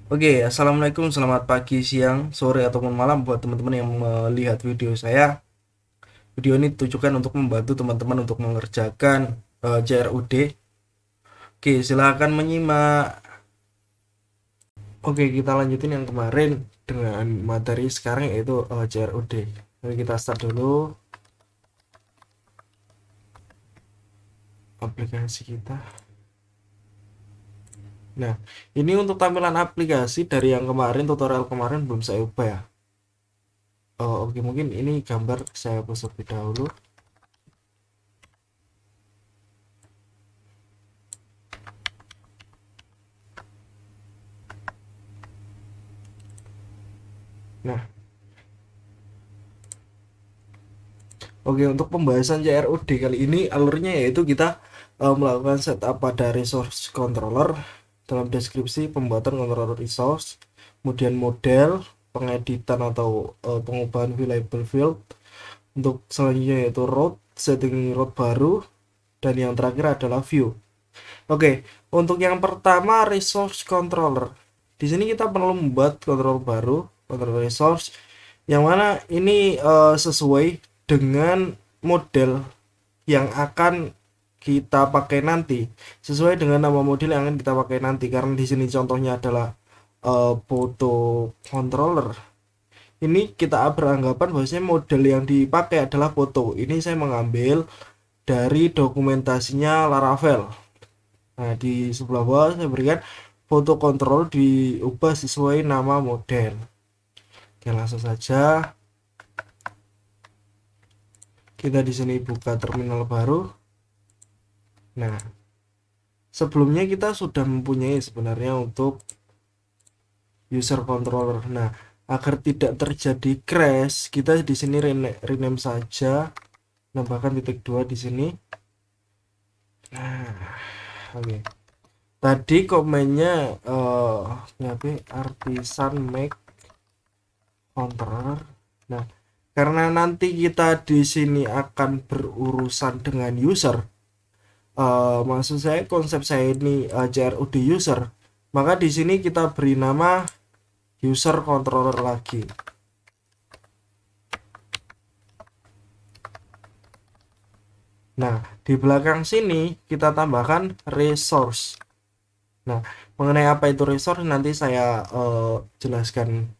Oke, assalamualaikum, selamat pagi, siang, sore, ataupun malam buat teman-teman yang melihat video saya. Video ini ditujukan untuk membantu teman-teman untuk mengerjakan CRUD. Oke, silahkan menyimak. Oke, kita lanjutin yang kemarin dengan materi sekarang yaitu CRUD. Oke, kita start dulu aplikasi kita. Nah, ini untuk tampilan aplikasi dari yang kemarin, tutorial kemarin belum saya ubah ya. Oke, mungkin ini gambar saya hapus terlebih dahulu. Nah, oke, untuk pembahasan CRUD kali ini alurnya yaitu kita melakukan setup pada resource controller, dalam deskripsi pembuatan controller resource, kemudian model, pengeditan atau pengubahan label field, untuk selanjutnya yaitu route, setting route baru, dan yang terakhir adalah view. Oke, untuk yang pertama resource controller. Di sini kita perlu membuat controller baru, controller resource, yang mana ini sesuai dengan model yang akan kita pakai nanti, sesuai dengan nama model yang akan kita pakai nanti. Karena di sini contohnya adalah photo controller. Ini kita beranggapan bahwasanya model yang dipakai adalah foto. Ini saya mengambil dari dokumentasinya Laravel. Nah, di sebelah bawah saya berikan foto control diubah sesuai nama model. Oke, langsung saja kita di sini buka terminal baru. Nah, sebelumnya kita sudah mempunyai sebenarnya untuk user controller. Nah, agar tidak terjadi crash, kita di sini rename saja, nambahkan titik 2 di sini. Nah, oke. Tadi komennya artisan make controller. Nah, karena nanti kita di sini akan berurusan dengan user, maksud saya konsep saya ini CRUD user, maka di sini kita beri nama user controller lagi. Nah, di belakang sini kita tambahkan resource. Nah, mengenai apa itu resource nanti saya jelaskan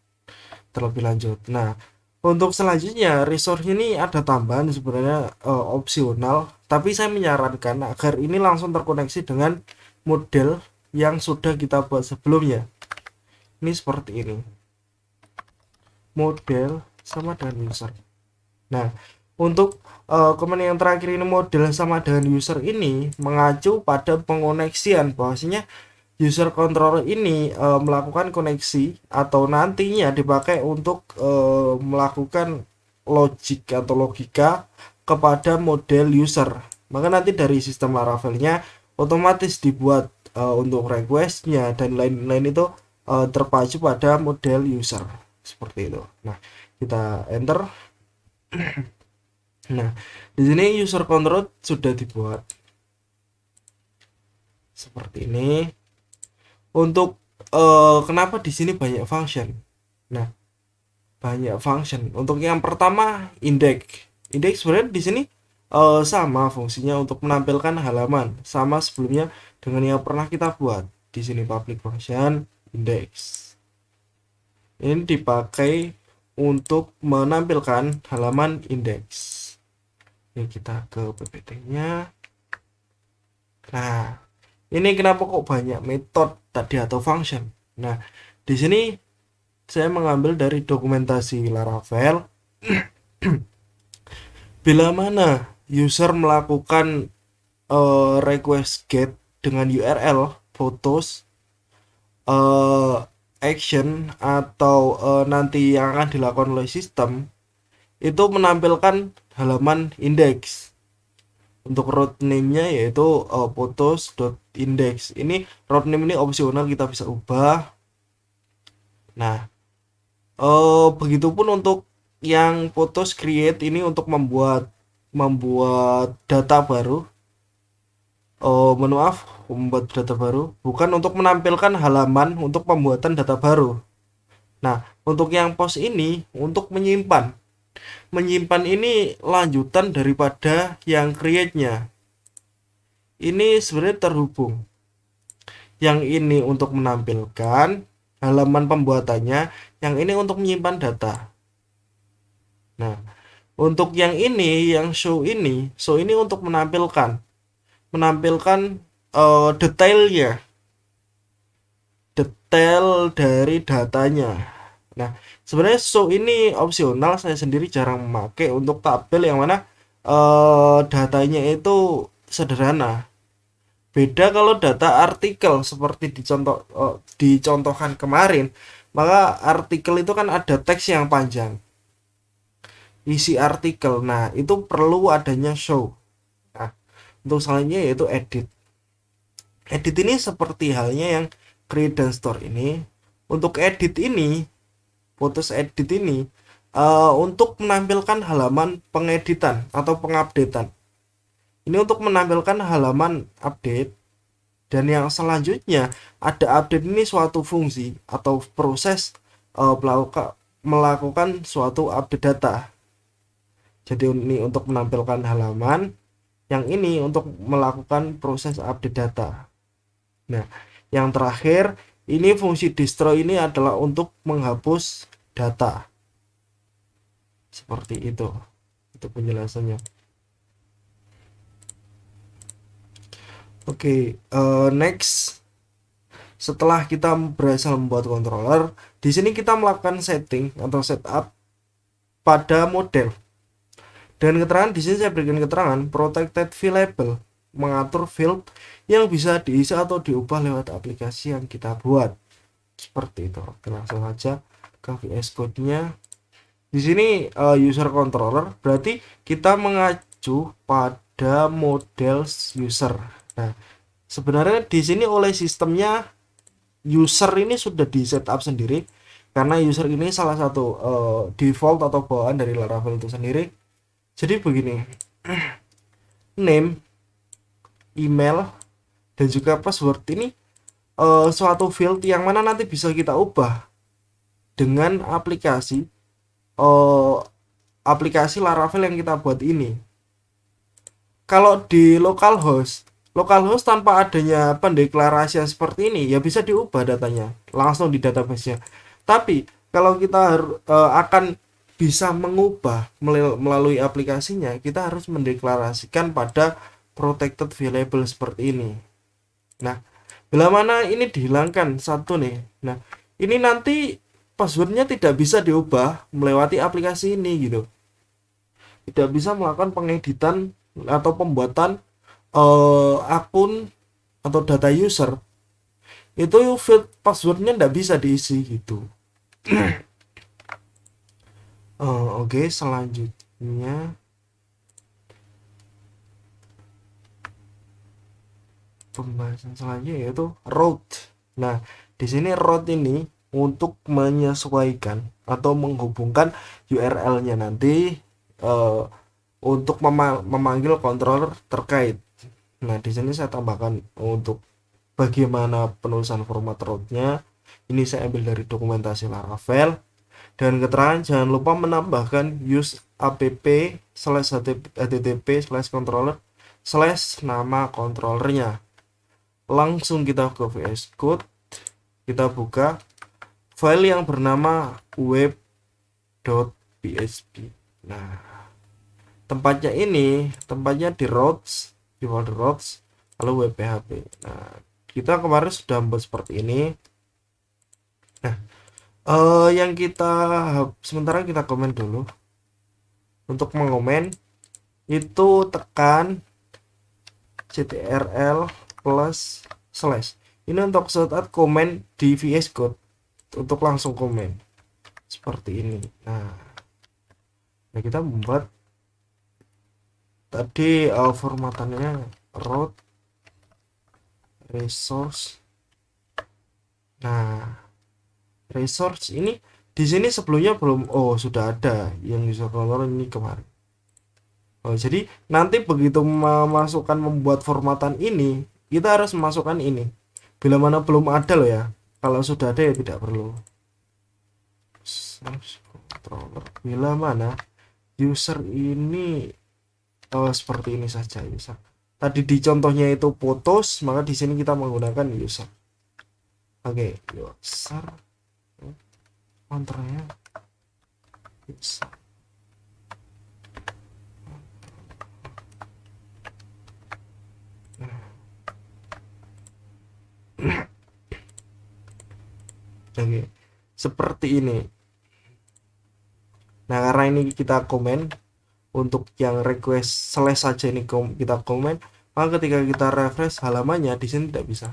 terlebih lanjut. Nah, untuk selanjutnya resource ini ada tambahan sebenarnya opsional, tapi saya menyarankan agar ini langsung terkoneksi dengan model yang sudah kita buat sebelumnya. Ini seperti ini, model sama dengan user. Nah, untuk komen yang terakhir ini, model sama dengan user, ini mengacu pada pengoneksian, bahwasanya user controller ini melakukan koneksi atau nantinya dipakai untuk melakukan logik atau logika kepada model user. Maka nanti dari sistem Laravelnya otomatis dibuat untuk requestnya dan lain-lain itu terpacu pada model user seperti itu. Nah, kita enter. Nah, di sini user control sudah dibuat seperti ini. Untuk kenapa di sini banyak function? Nah, banyak function. Untuk yang pertama index. Index sebenarnya di sini sama fungsinya untuk menampilkan halaman, sama sebelumnya dengan yang pernah kita buat. Di sini public function index. Ini dipakai untuk menampilkan halaman index. Ini kita ke PPT-nya. Nah, ini kenapa kok banyak metode tadi atau function? Nah, di sini saya mengambil dari dokumentasi Laravel. Bila mana user melakukan request get dengan URL, photos, action atau nanti yang akan dilakukan oleh sistem, itu menampilkan halaman index. Untuk route name-nya yaitu photos.index. Ini route name ini opsional, kita bisa ubah. Nah, begitupun untuk yang photos create ini untuk membuat data baru. Maaf, membuat data baru bukan untuk menampilkan halaman untuk pembuatan data baru. Nah, untuk yang post ini untuk menyimpan. Menyimpan ini lanjutan daripada yang create-nya. Ini sebenarnya terhubung. Yang ini untuk menampilkan halaman pembuatannya, yang ini untuk menyimpan data. Nah, untuk yang ini, yang show ini untuk menampilkan detailnya, detail dari datanya. Nah, sebenarnya show ini opsional, saya sendiri jarang memakai untuk tabel yang mana datanya itu sederhana. Beda kalau data artikel seperti dicontohkan kemarin, maka artikel itu kan ada teks yang panjang, isi artikel. Nah, itu perlu adanya show. Nah, untuk selanjutnya yaitu edit. Edit ini seperti halnya yang create dan store ini. Untuk edit ini, Photos edit ini untuk menampilkan halaman pengeditan atau pengupdatean. Ini untuk menampilkan halaman update, dan yang selanjutnya ada update ini suatu fungsi atau proses melakukan suatu update data. Jadi ini untuk menampilkan halaman, yang ini untuk melakukan proses update data. Nah, yang terakhir ini fungsi destroy ini adalah untuk menghapus data. Seperti itu penjelasannya. Oke, next. Setelah kita berhasil membuat controller, di sini kita melakukan setting atau setup pada model. Dan keterangan di sini saya berikan keterangan protected field label, mengatur field yang bisa diisi atau diubah lewat aplikasi yang kita buat. Seperti itu. Oke, langsung saja ke VS Code-nya. Di sini user controller berarti kita mengacu pada model user. Nah, sebenarnya di sini oleh sistemnya user ini sudah di setup sendiri, karena user ini salah satu default atau bawaan dari Laravel itu sendiri. Jadi begini, name, email, dan juga password ini suatu field yang mana nanti bisa kita ubah dengan aplikasi Laravel yang kita buat ini. Kalau di localhost tanpa adanya pendeklarasian seperti ini ya bisa diubah datanya langsung di database-nya. Tapi kalau kita akan bisa mengubah melalui aplikasinya, kita harus mendeklarasikan pada protected variable seperti ini. Nah, bila mana ini dihilangkan satu nih, nah ini nanti passwordnya tidak bisa diubah melewati aplikasi ini gitu. Tidak bisa melakukan pengeditan atau pembuatan akun atau data user, itu field passwordnya tidak bisa diisi gitu. Oke, selanjutnya pembahasan selanjutnya yaitu route. Nah, di sini route ini untuk menyesuaikan atau menghubungkan URL-nya nanti untuk memanggil controller terkait. Nah, di sini saya tambahkan untuk bagaimana penulisan format route-nya. Ini saya ambil dari dokumentasi Laravel. Dan keterangan jangan lupa menambahkan use app/http/controller/nama controllernya. Langsung kita ke VS Code, kita buka file yang bernama web.php. Nah, tempatnya di routes, di folder routes, lalu web PHP. Nah, kita kemarin sudah membuat seperti ini. Nah, yang sementara kita komen dulu. Untuk mengomen itu tekan ctrl plus slash. Ini untuk saat komen di VS Code, untuk langsung komen seperti ini. Nah, kita membuat tadi formatannya route resource. Nah, resource ini di sini sebelumnya belum, sudah ada yang user controller ini kemarin. Oh, jadi nanti begitu memasukkan membuat formatan ini, kita harus memasukkan ini. Bila mana belum ada loh ya. Kalau sudah ada ya tidak perlu. Source controller. Bila mana user ini seperti ini saja user. Tadi di contohnya itu photos, maka di sini kita menggunakan user. Oke, user kontrolnya user. Oke, seperti ini. Nah, karena ini kita komen untuk yang request slash saja ini kita komen, maka ketika kita refresh halamannya di sini tidak bisa.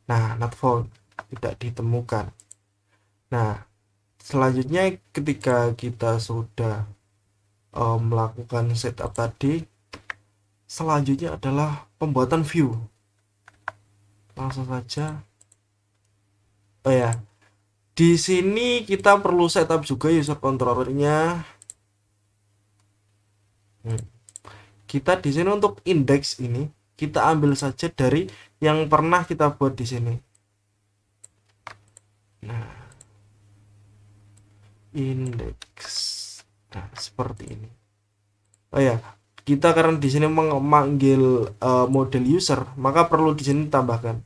Nah, not found, tidak ditemukan. Nah, selanjutnya ketika kita sudah melakukan setup tadi, selanjutnya adalah pembuatan view. Langsung saja. Oh ya, di sini kita perlu setup juga user controllernya. Kita di sini untuk indeks ini kita ambil saja dari yang pernah kita buat di sini. Nah, indeks. Nah, seperti ini. Oh ya, kita karena di sini memanggil model user, maka perlu di sini tambahkan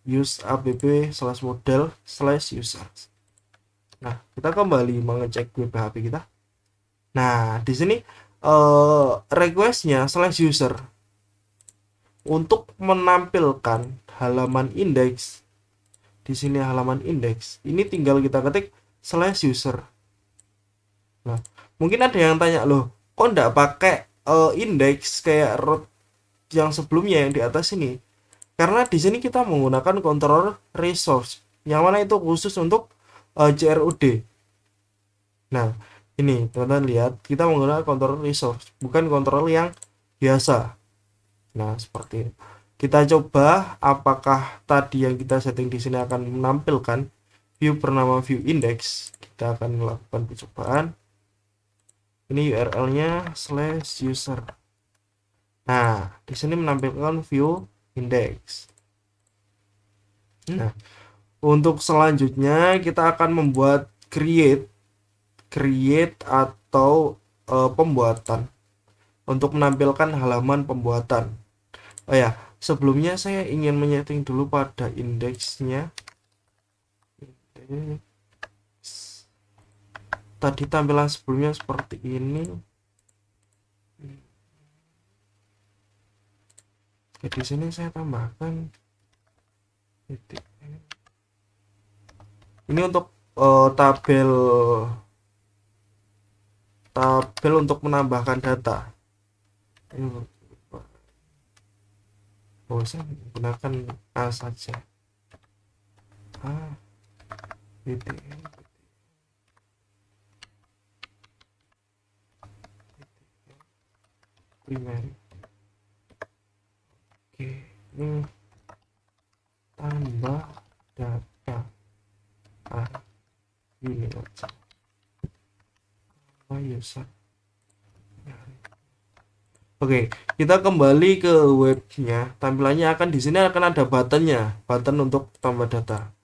use app slash model slash user. Nah, kita kembali mengecek web PHP kita. Nah, di sini requestnya slash user untuk menampilkan halaman indeks. Di sini halaman indeks. Ini tinggal kita ketik slash user. Nah, mungkin ada yang tanya, loh, kok enggak pakai indeks kayak root yang sebelumnya yang di atas ini? Karena di sini kita menggunakan controller resource, yang mana itu khusus untuk CRUD. Nah, ini teman-teman lihat, kita menggunakan controller resource, bukan controller yang biasa. Nah, seperti ini. Kita coba apakah tadi yang kita setting di sini akan menampilkan view bernama view index. Kita akan melakukan percobaan. Ini URL-nya slash user. Nah, di sini menampilkan view index. Nah, untuk selanjutnya kita akan membuat create atau pembuatan untuk menampilkan halaman pembuatan. Oh ya, sebelumnya saya ingin menyeting dulu pada indeksnya. Tadi tampilan sebelumnya seperti ini. Di sini saya tambahkan ini untuk tabel untuk menambahkan data. Saya menggunakan A saja. Primary. Oke, ini tambah data ini aja user. Oke, kita kembali ke webnya. Tampilannya akan di sini akan ada buttonnya, button untuk tambah data.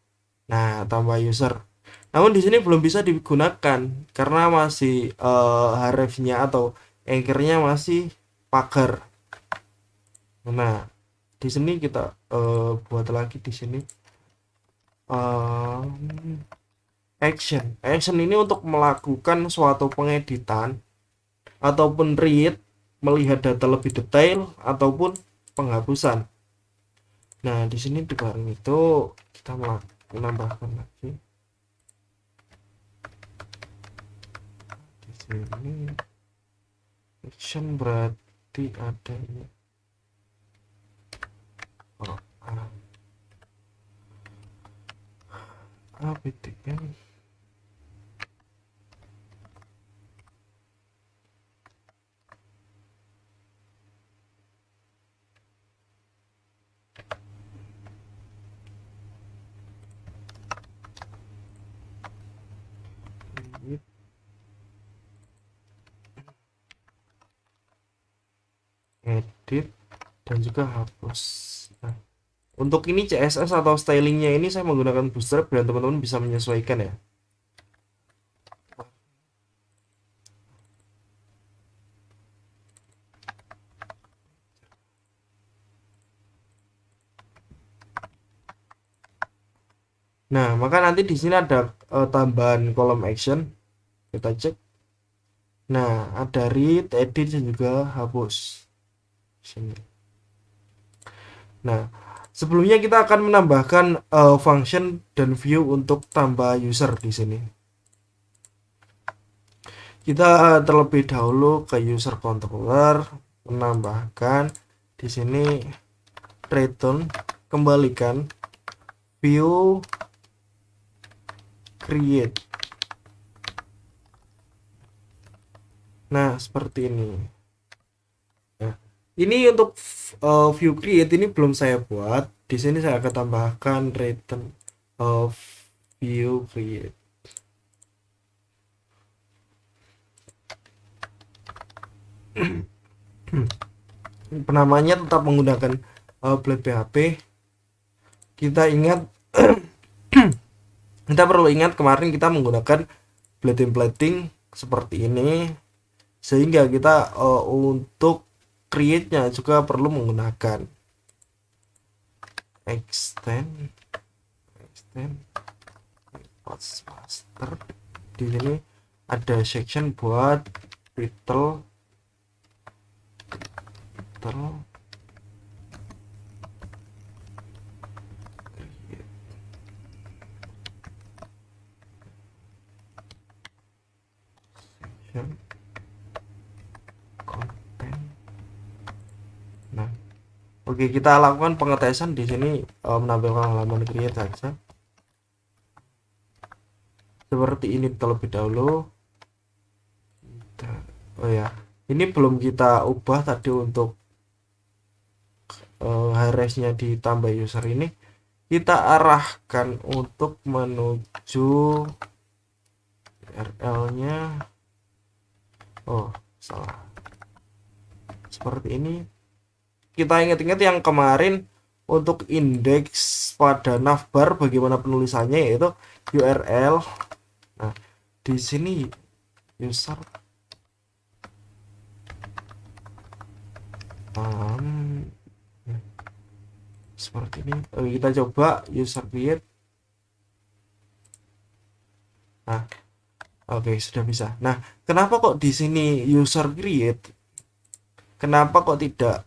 Nah, tambah user. Namun di sini belum bisa digunakan karena masih hrefs-nya atau anchor-nya masih pagar. Nah, di sini kita buat lagi di sini action ini untuk melakukan suatu pengeditan ataupun read, melihat data lebih detail ataupun penghapusan. Nah, di sini di barang itu kita menambahkan lagi di sini action berarti adanya APTN edit, dan juga hapus. Nah, untuk ini CSS atau stylingnya ini saya menggunakan Bootstrap dan teman-teman bisa menyesuaikan ya. Nah, maka nanti di sini ada tambahan kolom action. Kita cek. Nah, ada read, edit, dan juga hapus. Sini. Nah, sebelumnya kita akan menambahkan function dan view untuk tambah user di sini. Kita terlebih dahulu ke user controller, menambahkan di sini return, kembalikan view create. Nah, seperti ini. Nah, ini untuk view create ini belum saya buat. Di sini saya akan tambahkan return of view create. Penamanya tetap menggunakan Blade PHP. Kita ingat kita perlu ingat kemarin kita menggunakan blade templating seperti ini, sehingga kita untuk create-nya juga perlu menggunakan extend master. Di sini ada section buat title konten. Nah, oke, kita lakukan pengetesan di sini menampilkan halaman create saja. Seperti ini terlebih dahulu. Oh ya, ini belum kita ubah tadi untuk harassnya ditambah user ini. Kita arahkan untuk menuju URL-nya. Oh, salah. Seperti ini. Kita ingat-ingat yang kemarin untuk indeks pada navbar bagaimana penulisannya, yaitu URL. Nah, di sini user seperti ini. Kita coba user create. Nah, oke, sudah bisa. Nah, kenapa kok di sini user create? Kenapa kok tidak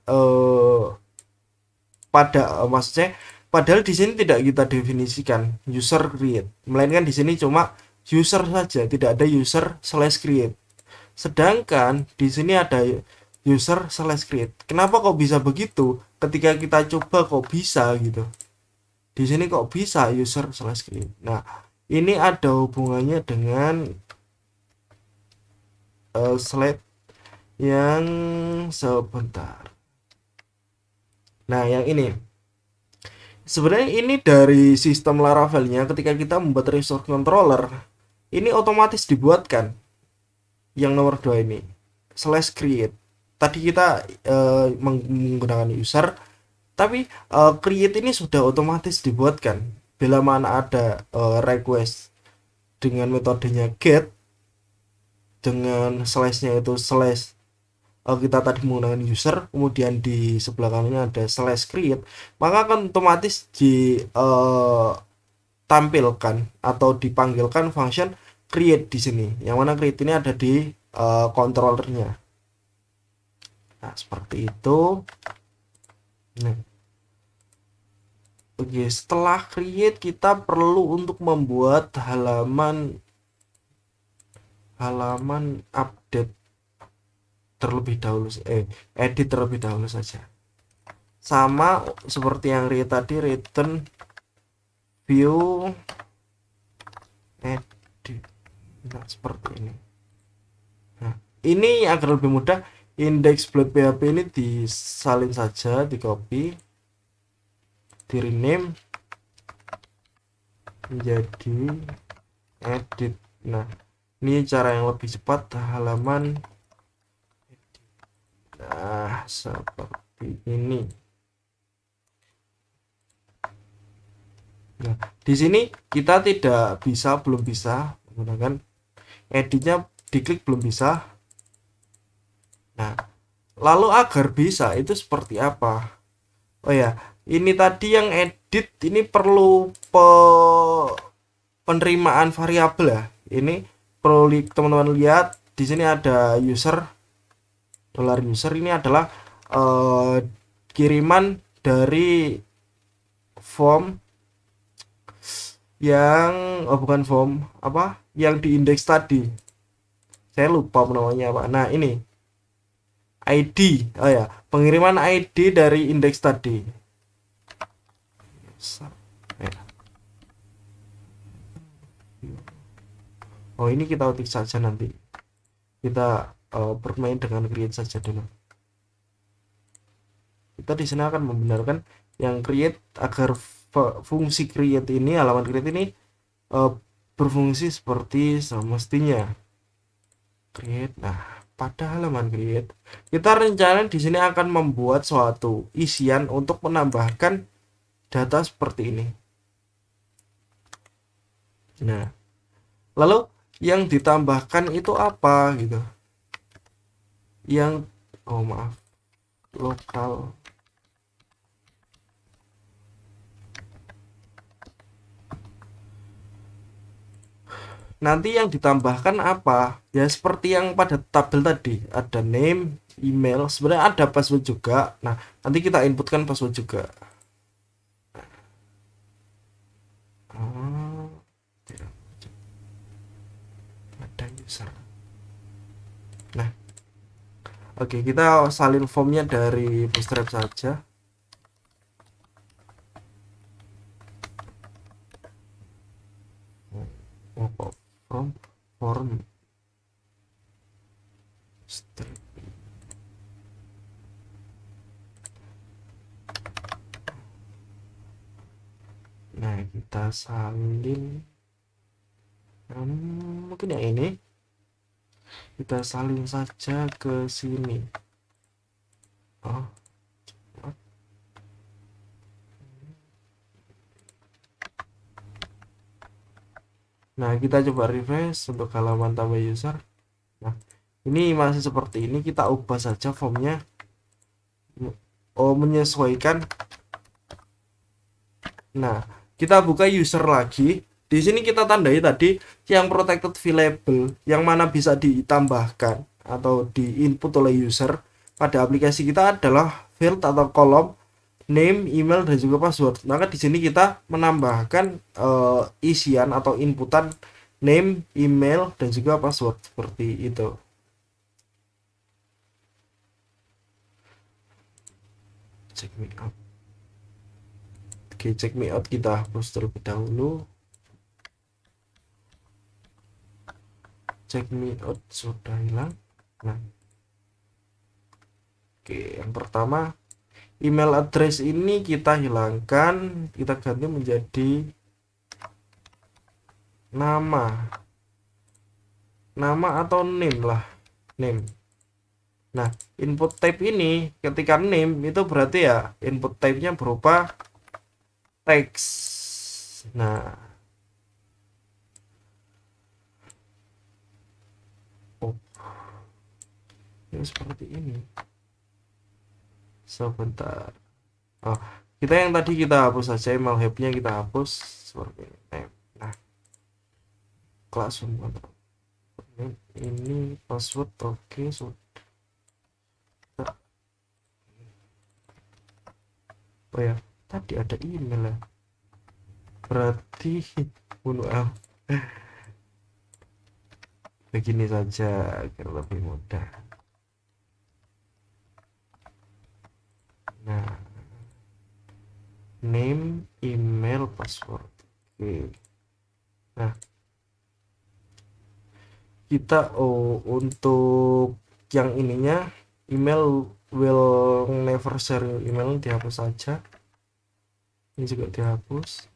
maksudnya padahal di sini tidak kita definisikan user create, melainkan di sini cuma user saja, tidak ada user slash create. Sedangkan di sini ada user slash create. Kenapa kok bisa begitu? Ketika kita coba kok bisa gitu. Di sini kok bisa user slash create. Nah, ini ada hubungannya dengan slide yang sebentar. Nah, yang ini sebenarnya ini dari sistem Laravel-nya. Ketika kita membuat resource controller, ini otomatis dibuatkan yang nomor 2 ini slash create. Tadi kita menggunakan user, tapi create ini sudah otomatis dibuatkan bila mana ada request dengan metodenya get, dengan slashnya itu slash kita tadi menggunakan user, kemudian di sebelah kanannya ada slash create, maka akan otomatis ditampilkan atau dipanggilkan function create di sini, yang mana create ini ada di controllernya. Nah, seperti itu. Nah, oke, setelah create kita perlu untuk membuat halaman update terlebih dahulu, edit terlebih dahulu saja. Sama seperti yang tadi, return view edit. Nah, seperti ini. Nah, ini agar lebih mudah, indeks Blade PHP ini disalin saja, di copy, di rename menjadi edit. Nah, ini cara yang lebih cepat halaman. Nah, seperti ini. Nah, di sini kita belum bisa menggunakan editnya, diklik belum bisa. Nah, lalu agar bisa itu seperti apa? Oh ya, ini tadi yang edit ini perlu penerimaan variabel ya. Ini perlu teman-teman lihat di sini ada user, $user ini adalah eh, kiriman dari form yang bukan form apa yang di indeks tadi, saya lupa namanya apa. Nah ini ID, oh ya, pengiriman ID dari indeks tadi. Oh ini kita ketik saja, nanti kita bermain dengan create saja dulu. Kita di sini akan membenarkan yang create agar fungsi create ini, halaman create ini berfungsi seperti semestinya. Create. Nah, pada halaman create kita rencana di sini akan membuat suatu isian untuk menambahkan data seperti ini. Nah, lalu yang ditambahkan itu apa gitu? Yang maaf, lokal. Nanti yang ditambahkan apa? Ya seperti yang pada tabel tadi, ada name, email, sebenarnya ada password juga. Nah, nanti kita inputkan password juga. Ada user. Nah, oke, kita salin formnya dari Bootstrap saja. From form strip. Nah, kita salin mungkin yang ini, kita salin saja ke sini. Nah, kita coba refresh untuk halaman tambah user. Nah, ini masih seperti ini, kita ubah saja formnya. Menyesuaikan. Nah, kita buka user lagi. Di sini kita tandai tadi yang protected variable yang mana bisa ditambahkan atau diinput oleh user pada aplikasi kita adalah field atau kolom name, email, dan juga password. Maka di sini kita menambahkan isian atau inputan name, email, dan juga password seperti itu. Check me out. Oke, check me out kita hapus terlebih dahulu. Check me out sudah hilang. Nah, oke, yang pertama email address ini kita hilangkan, kita ganti menjadi nama atau name lah, name. Nah, input type ini ketika name itu berarti ya input type-nya berupa teks. Nah, ini seperti ini. Sebentar. Kita yang tadi kita hapus saja, email help-nya kita hapus seperti ini. Nah, classroom control. Ini password oke, sudah. Oh ya, tadi ada email ya. Berarti bunuh begini saja agar lebih mudah. Nah, name, email, password. Oke. Nah, kita untuk yang ininya email will never share your email dihapus saja. Ini juga dihapus.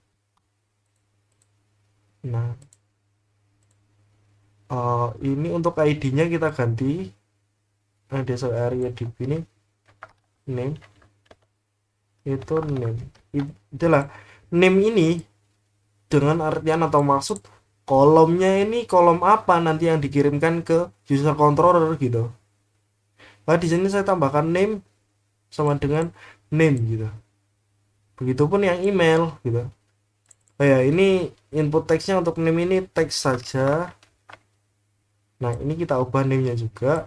Nah, ini untuk ID-nya kita ganti. Nah, desa area di sini name. itu name. Itulah name ini dengan artian atau maksud kolomnya ini kolom apa nanti yang dikirimkan ke user controller gitu. Nah, di sini saya tambahkan name sama dengan name gitu. Begitupun yang email gitu. Oh ya, ini input teksnya untuk name ini teks saja. Nah, ini kita ubah name-nya juga.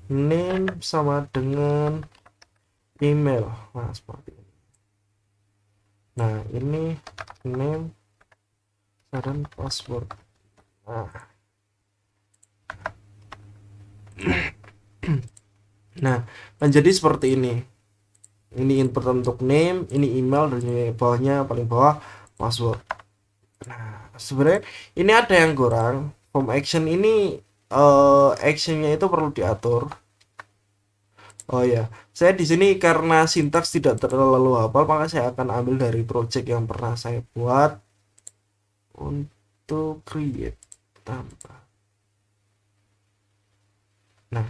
Name sama dengan email. Nah, seperti ini. Nah, ini name dan password. Nah, nah, menjadi seperti ini. Ini input untuk name, ini email, dan ini bawahnya paling bawah password. Nah, sebenarnya ini ada yang kurang. Form action ini actionnya itu perlu diatur. Oh ya, saya di sini karena sintaks tidak terlalu hafal, maka saya akan ambil dari project yang pernah saya buat untuk create tambah. Nah,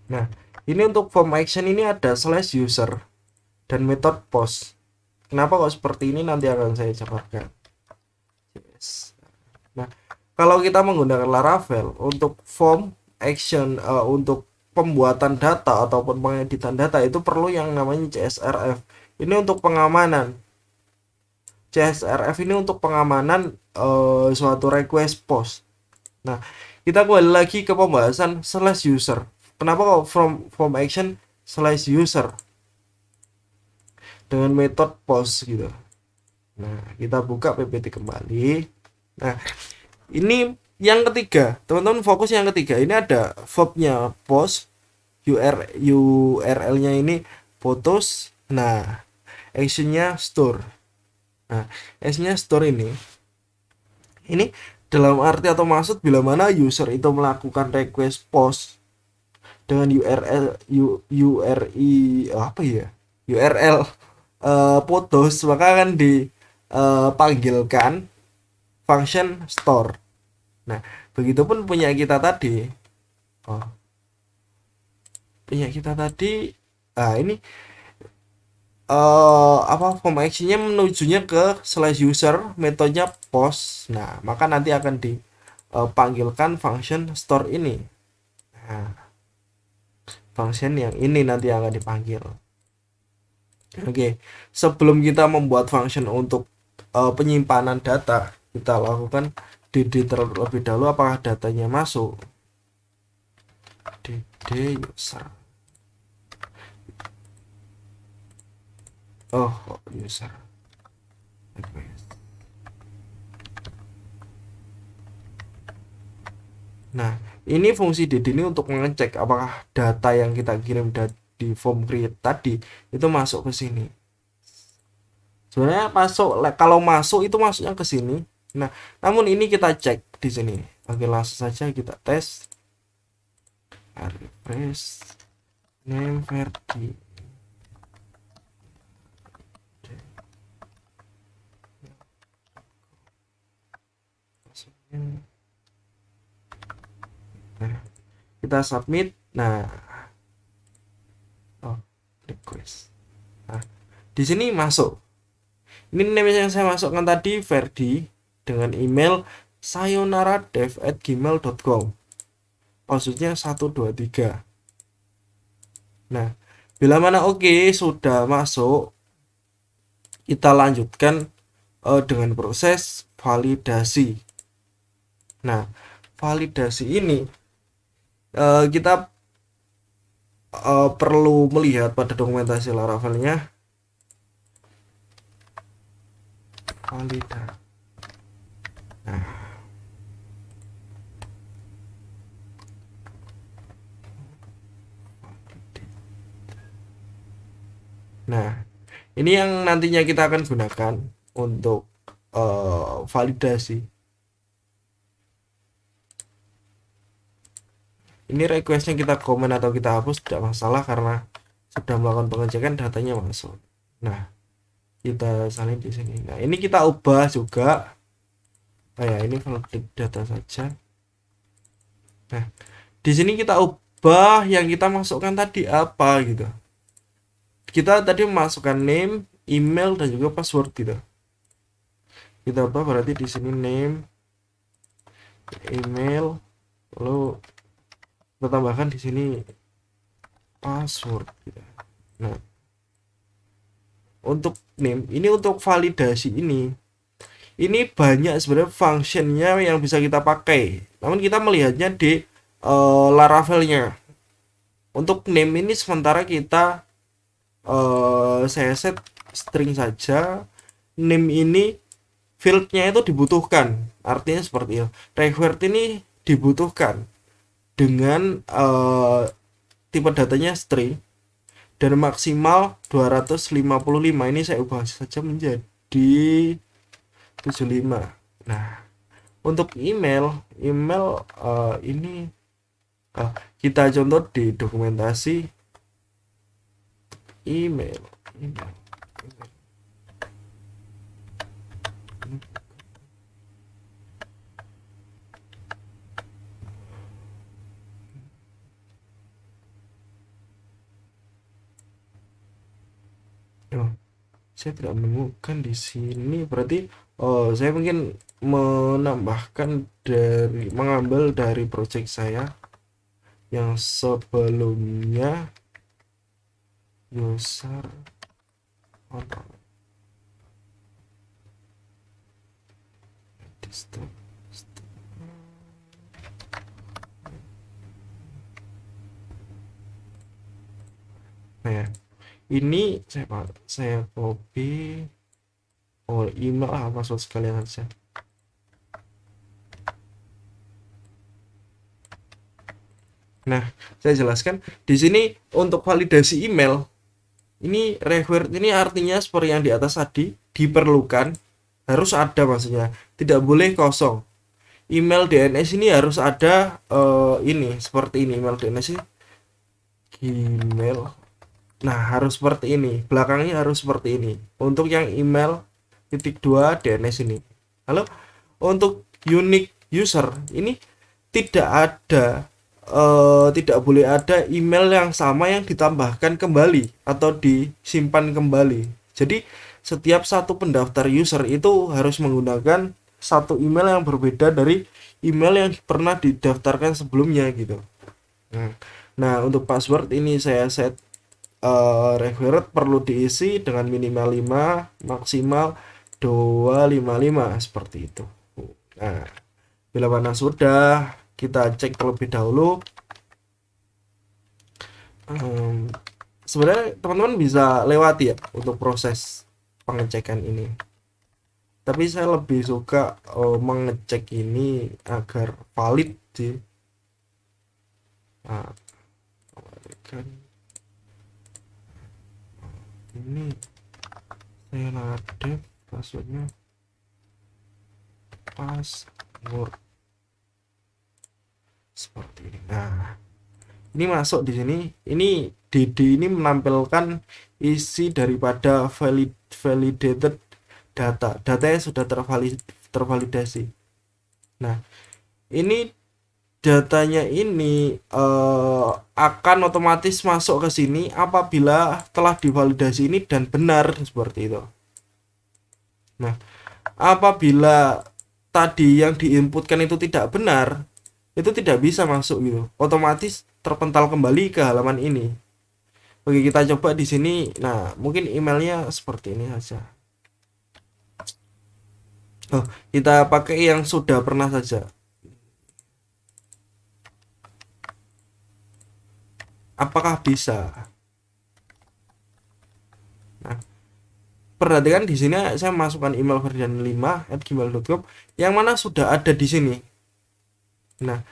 nah, ini untuk form action ini ada slash user dan method post. Kenapa kok seperti ini nanti akan saya jelaskan. Yes. Nah, kalau kita menggunakan Laravel untuk form action untuk pembuatan data ataupun pengeditan data itu perlu yang namanya CSRF. Ini untuk pengamanan. CSRF ini untuk pengamanan suatu request post. Nah, kita kembali lagi ke pembahasan slash user. Kenapa kok from action slash user dengan metode post gitu. Nah, kita buka PPT kembali. Nah, ini yang ketiga, teman-teman fokus yang ketiga. Ini ada verbnya post, URL-nya ini photos. Nah, actionnya store. Nah, actionnya store ini dalam arti atau maksud bila mana user itu melakukan request post dengan URI apa ya, URL photos, maka akan dipanggilkan function store. Nah, begitupun punya kita tadi. Oh, punya kita tadi. Nah, ini apa form actionnya menujunya ke slash user, metodenya post. Nah, maka nanti akan dipanggilkan function store ini. Nah, function yang ini nanti akan dipanggil. Oke, sebelum kita membuat function untuk penyimpanan data, kita lakukan dd terlebih dahulu apakah datanya masuk. dd user. Oh, user. Nah, ini fungsi dd ini untuk mengecek apakah data yang kita kirim di form create tadi itu masuk ke sini. Sebenarnya masuk, kalau masuk itu masuknya ke sini. Nah, namun ini kita cek di sini. Oke, langsung saja kita tes. Refresh name Ferdi. Nah, kita submit. Nah, oh, request. Nah, di sini masuk. Ini name yang saya masukkan tadi Ferdi dengan email sayonaradev@gmail.com. Maksudnya 123. Nah, bila mana oke sudah masuk, kita lanjutkan dengan proses validasi. Nah, validasi ini kita perlu melihat pada dokumentasi Laravelnya. Validasi. Nah, ini yang nantinya kita akan gunakan untuk validasi. Ini requestnya kita komen atau kita hapus tidak masalah karena sudah melakukan pengecekan datanya masuk. Nah, kita salin di sini. Nah, ini kita ubah juga. Oh ya, ini validate data saja. Nah, di sini kita ubah yang kita masukkan tadi apa gitu. Kita tadi memasukkan name, email dan juga password gitu. Kita ubah berarti di sini name, email, lalu kita tambahkan di sini password gitu. Nah, untuk name ini untuk validasi ini banyak sebenarnya functionnya yang bisa kita pakai, namun kita melihatnya di Laravel-nya. Untuk name ini sementara kita saya set string saja. Name ini fieldnya itu dibutuhkan, artinya seperti itu. Required ini dibutuhkan dengan tipe datanya string dan maksimal 255. Ini saya ubah saja menjadi 75. Nah, untuk email ini kita contoh di dokumentasi email. Oh, saya tidak menemukan di sini. Berarti saya mungkin mengambil dari project saya yang sebelumnya user control. Nah ya, ini saya copy email password sekalian saja. Nah, saya jelaskan di sini untuk validasi email ini required ini artinya seperti yang di atas tadi, diperlukan, harus ada maksudnya, tidak boleh kosong. Email DNS ini harus ada ini seperti ini, email DNS ini Gmail. Nah, harus seperti ini, belakangnya harus seperti ini untuk yang email _2 DNS ini. Lalu untuk unique user ini tidak boleh ada email yang sama yang ditambahkan kembali atau disimpan kembali. Jadi setiap satu pendaftar user itu harus menggunakan satu email yang berbeda dari email yang pernah didaftarkan sebelumnya gitu. Nah, untuk password ini saya set required perlu diisi dengan minimal 5, maksimal 255 seperti itu. Nah, bila mana sudah, kita cek terlebih dahulu. Sebenarnya teman-teman bisa lewati ya untuk proses pengecekan ini, tapi saya lebih suka mengecek ini agar valid sih. Nah, ini saya ngadep passwordnya password seperti ini. Nah, ini masuk di sini. Ini DD ini menampilkan isi daripada validated data yang sudah tervalidasi. Nah, ini datanya ini akan otomatis masuk ke sini apabila telah divalidasi ini dan benar seperti itu. Nah, apabila tadi yang diinputkan itu tidak benar, itu tidak bisa masuk gitu, otomatis terpental kembali ke halaman ini. Oke, kita coba di sini. Nah, mungkin emailnya seperti ini saja. Kita pakai yang sudah pernah saja. Apakah bisa? Nah, perhatikan di sini saya masukkan email ferdian5@gmail.com yang mana sudah ada di sini. Nah,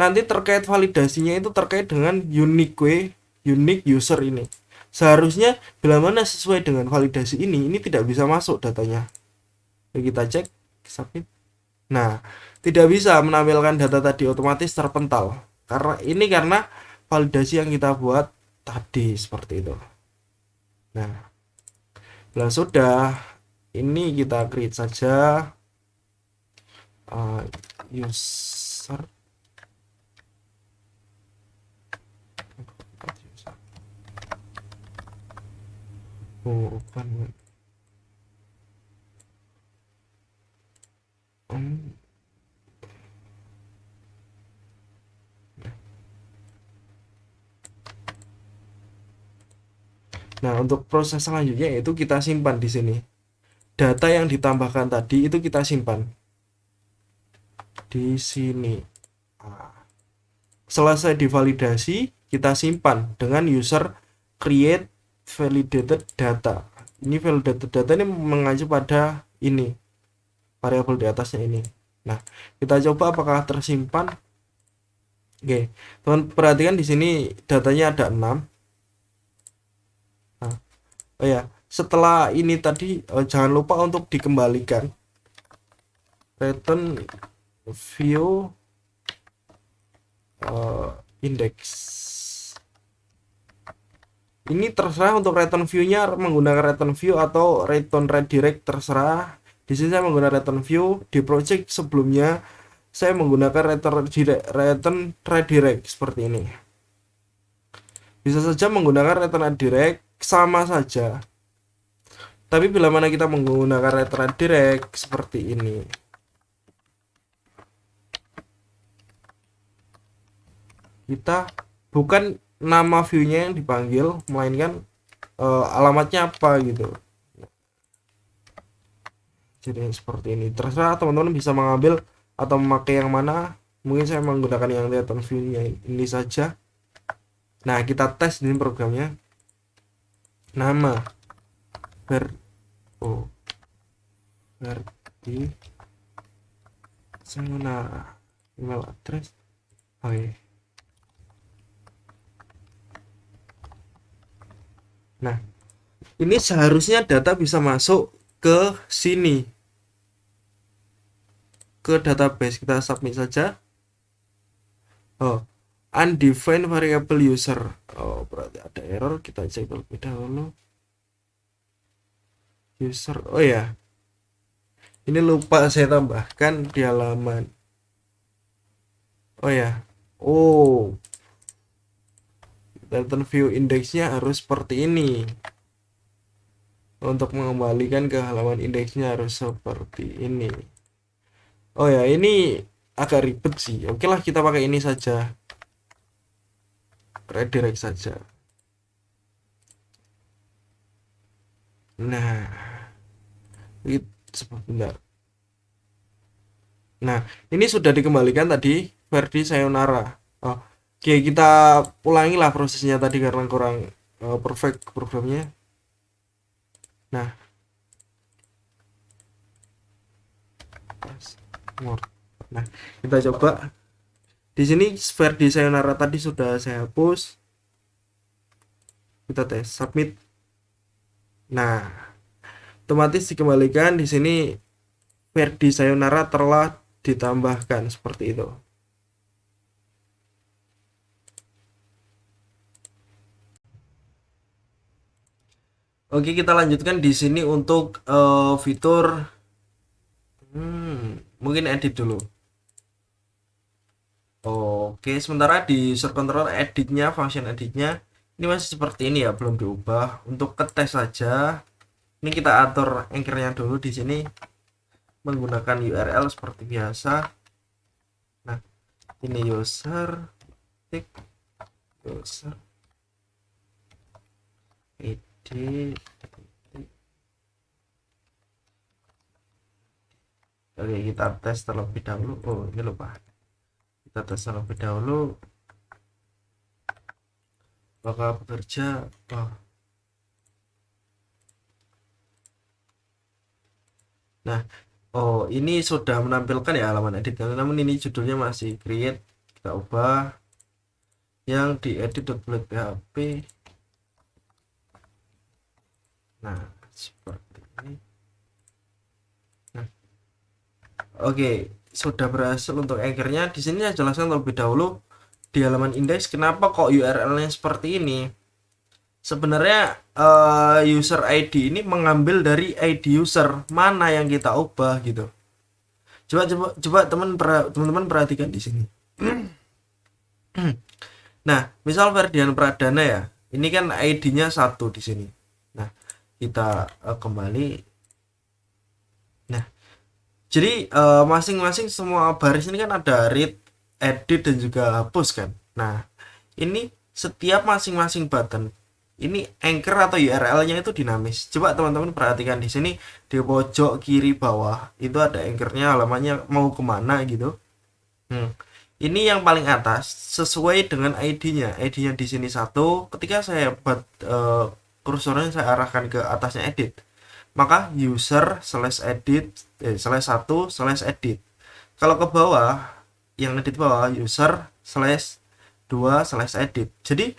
nanti terkait validasinya itu terkait dengan unique user ini. Seharusnya bila mana sesuai dengan validasi ini tidak bisa masuk datanya. Kita cek submit. Nah, tidak bisa menampilkan data tadi, otomatis terpental karena validasi yang kita buat tadi seperti itu. Nah, bila sudah, ini kita create saja user. Bukan. Nah, untuk proses selanjutnya yaitu kita simpan di sini. Data yang ditambahkan tadi itu kita simpan di sini. Nah, selesai divalidasi, kita simpan dengan user create validated data. Ini validated data ini mengacu pada ini, variabel di atasnya ini. Nah, kita coba apakah tersimpan. Oke, teman perhatikan di sini datanya ada 6. Nah, oh ya, setelah ini tadi jangan lupa untuk dikembalikan return view index. Ini terserah untuk return view-nya menggunakan return view atau return redirect, terserah. Di sini saya menggunakan return view. Di project sebelumnya saya menggunakan return redirect seperti ini. Bisa saja menggunakan return redirect, sama saja. Tapi bila mana kita menggunakan return redirect seperti ini, kita bukan nama view-nya yang dipanggil, melainkan alamatnya apa gitu. Jadi seperti ini. Terserah teman-teman bisa mengambil atau memakai yang mana. Mungkin saya menggunakan yang return view-nya ini saja. Nah, kita tes ini programnya. Nama Verdi Sayonara, email address. Oke. Nah, ini seharusnya data bisa masuk ke sini, ke database. Kita submit saja. Oh, undefined variable user. Oh, berarti ada error. Kita cek terlebih dahulu. User. Oh ya, ini lupa saya tambahkan di halaman. Oh ya. Oh, return view indexnya harus seperti ini. Untuk mengembalikan ke halaman indeksnya harus seperti ini. Oh ya, ini agak ribet sih. Oke lah, kita pakai ini saja. Redirect saja. Nah, itu sebentar. Nah, ini sudah dikembalikan tadi Verdi Sayonara. Oh, oke, kita ulangi lah prosesnya tadi karena kurang perfect programnya. Nah, nah, kita coba. Di sini Verdi Sayonara tadi sudah saya hapus. Kita tes submit. Nah, otomatis dikembalikan. Di sini Verdi Sayonara telah ditambahkan seperti itu. Oke, kita lanjutkan di sini untuk fitur mungkin edit dulu. Oke, sementara di user control editnya, function editnya ini masih seperti ini ya, belum diubah. Untuk ketes saja, ini kita atur anchornya dulu di sini menggunakan URL seperti biasa. Nah, ini user edit. Oke, kita tes terlebih dahulu. Oh, ini lupa. Kita tes terlebih dahulu. Bakal bekerja. Oh. Nah, oh, ini sudah menampilkan ya halaman edit. Namun ini judulnya masih create. Kita ubah yang di edit.php. Nah, seperti ini. Nah, Oke, sudah berhasil untuk anchor-nya. Di sini saya jelaskan terlebih dahulu di halaman index kenapa kok URL-nya seperti ini. Sebenarnya user ID ini mengambil dari ID user mana yang kita ubah gitu. Coba teman-teman perhatikan di sini. Nah, misal Ferdian Pradana ya. Ini kan ID-nya 1 di sini. Nah, kita kembali. Nah, jadi masing-masing semua baris ini kan ada read, edit dan juga hapus kan. Nah, ini setiap masing-masing button ini anchor atau URL-nya itu dinamis. Coba teman-teman perhatikan di sini di pojok kiri bawah itu ada anchor-nya, halamannya mau kemana gitu. Ini yang paling atas sesuai dengan ID-nya. ID-nya di sini 1. Ketika saya buat kursornya saya arahkan ke atasnya edit, maka user slash edit slash 1 slash edit. Kalau ke bawah, yang edit bawah user slash 2 slash edit. Jadi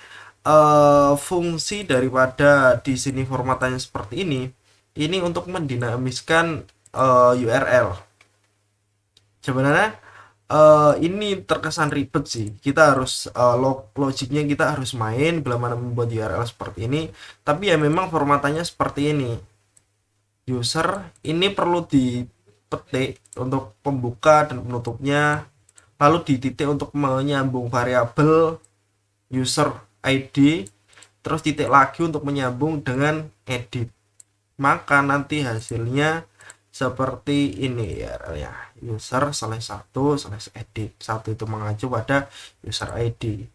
fungsi daripada di sini formatannya seperti ini untuk mendinamiskan URL. Sebenarnya ini terkesan ribet sih. Kita harus logiknya kita harus main bila mana membuat URL seperti ini. Tapi ya memang formatannya seperti ini. User ini perlu dipetik untuk pembuka dan penutupnya, lalu dititik untuk menyambung variabel user ID, terus titik lagi untuk menyambung dengan edit. Maka nanti hasilnya seperti ini ya, user slash 1 slash edit. 1 itu mengacu pada user ID.